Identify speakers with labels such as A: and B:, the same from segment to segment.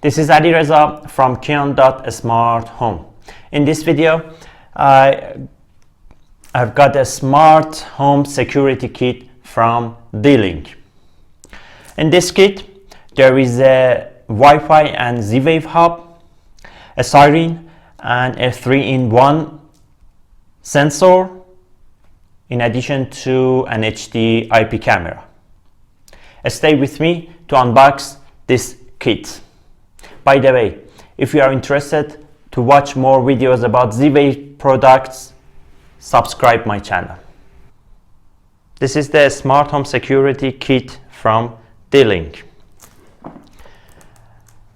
A: This is Reza from Smart Home. In this video, I've got a smart home security kit from dlink. In this kit, there is a Wi-Fi and Z-Wave hub, a siren, and a 3-in-1 sensor, in addition to an HD IP camera. Stay with me to unbox this kit. By the way, if you are interested to watch more videos about Z-Wave products, subscribe my channel. This is the smart home security kit from dlink.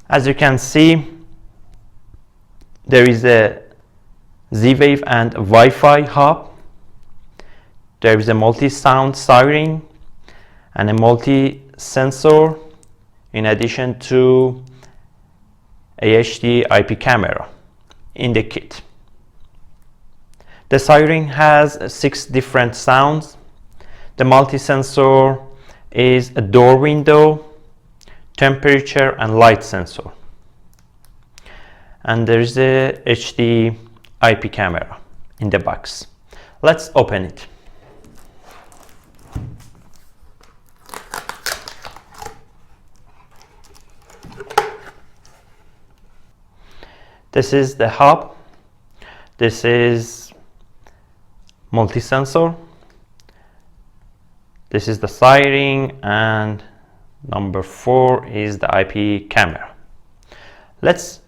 A: As you can see, there is a Z-Wave and Wi-Fi hub. There is a multi-sound siren and a multi-sensor, in addition to a HD IP camera in the kit. The siren has 6 different sounds. The multi-sensor is a door window, temperature and light sensor. And there is a HD IP camera in the box. Let's open it. This is the hub. This is multi-sensor. This is the siren, and number 4 is the IP camera. Let's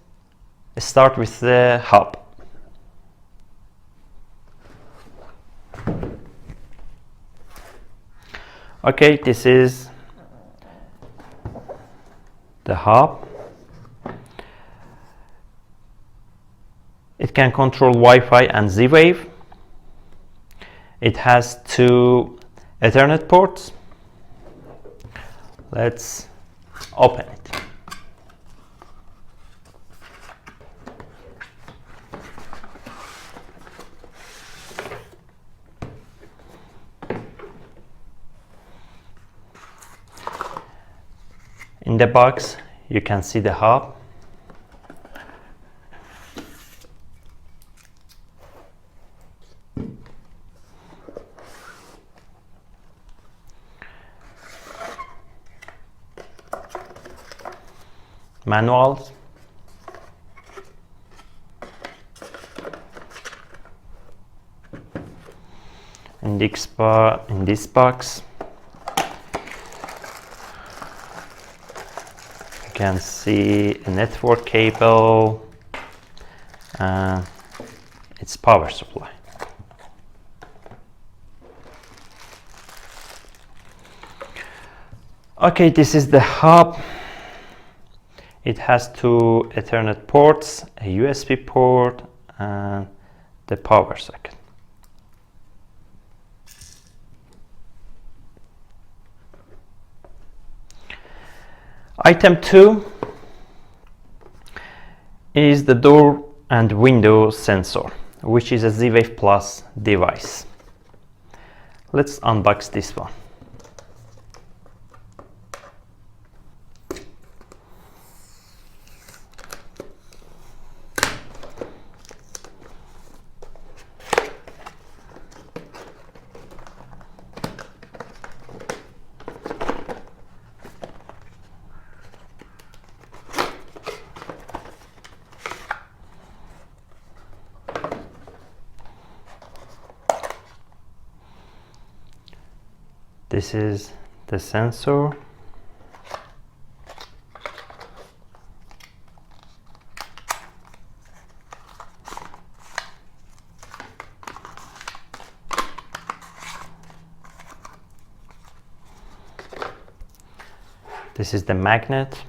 A: start with the hub. Okay, this is the hub. It can control Wi-Fi and Z-Wave. It has 2 Ethernet ports. Let's open it. In the box, you can see the hub. Manuals, in this box you can see a network cable and its power supply. Okay, this is the hub. It has 2 Ethernet ports, a USB port, and the power socket. Item 2 is the door and window sensor, which is a Z-Wave Plus device. Let's unbox this one. This is the sensor. This is the magnet.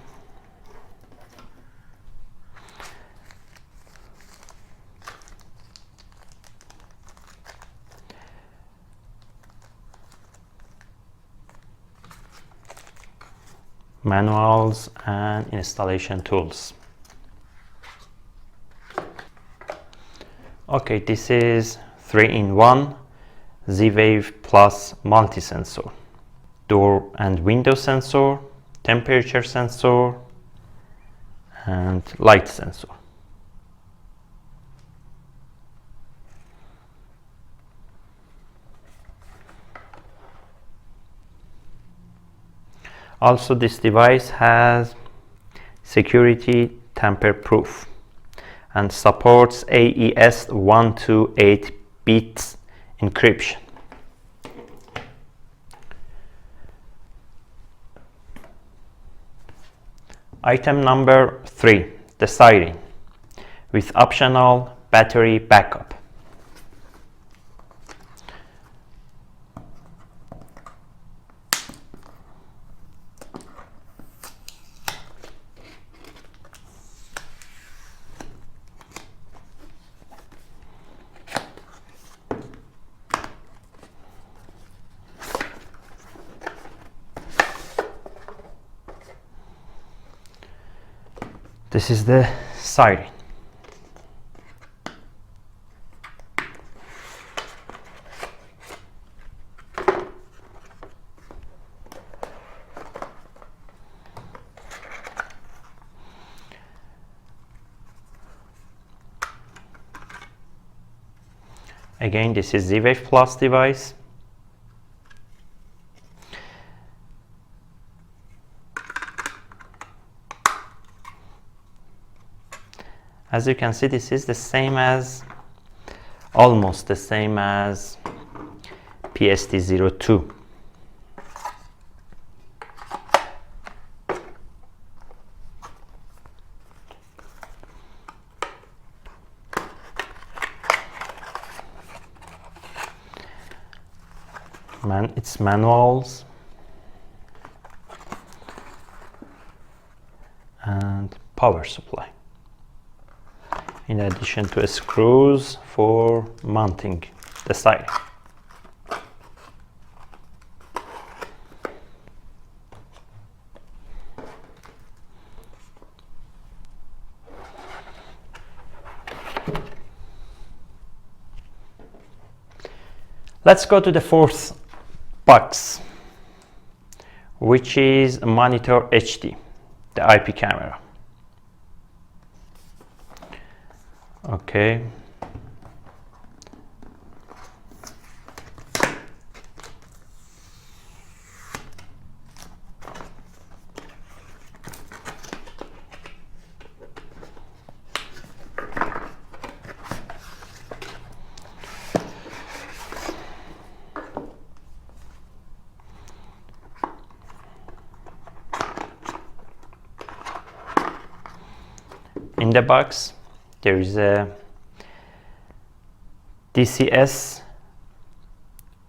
A: Manuals and installation tools. Okay, this is 3-in-1 Z-Wave Plus multi-sensor. Door and window sensor, temperature sensor, and light sensor. Also, this device has security tamper proof and supports AES 128 bits encryption. Item number 3, the siren with optional battery backup. This is the siren. Again, this is Z-Wave Plus device. As you can see, this is the same as, almost the same as PSD02. It's manuals and power supply, in addition to screws for mounting the siren. Let's go to the fourth box, which is a monitor HD, the IP camera. Okay. In the box, there is a DCS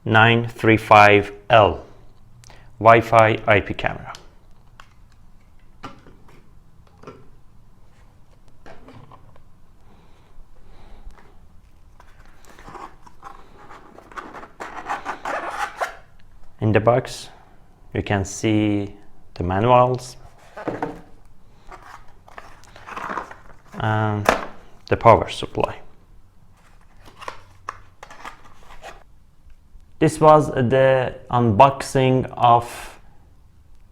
A: 935L Wi-Fi IP camera. In the box, you can see the manuals and the power supply. This was the unboxing of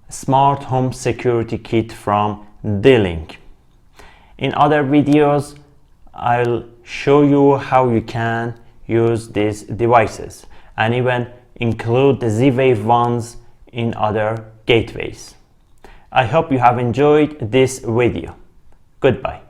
A: smart home security kit from dlink. In other videos, I'll show you how you can use these devices and even include the Z-Wave ones in other gateways. I hope you have enjoyed this video. Goodbye.